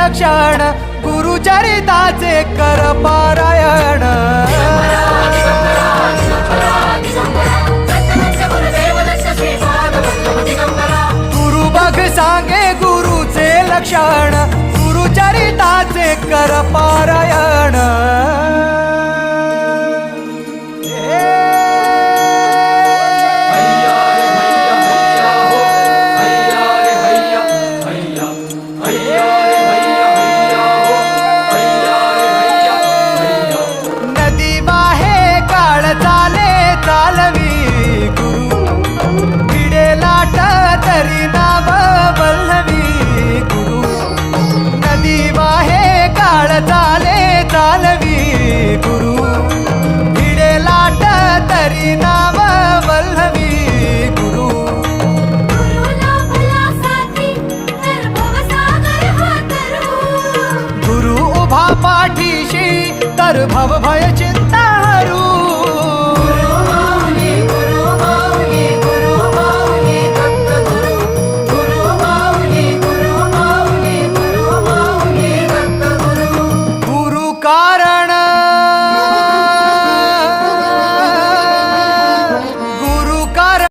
लक्षण गुरुचरिताचे कर पारायण गुरु बघ सांगे गुरुचे लक्षण गुरुचरिताचे कर पारायण नदी वाहे काळ चाले चालवी गुरु भिडे लाट तरी नाव वल्लवी गुरु नदी वाहे काळ चाले चालवी गुरु भिडे लाट तरी नाव वल्लवी गुरु गुरु उभा पाठीशी तर भव भय चिंता हरू गुरुकार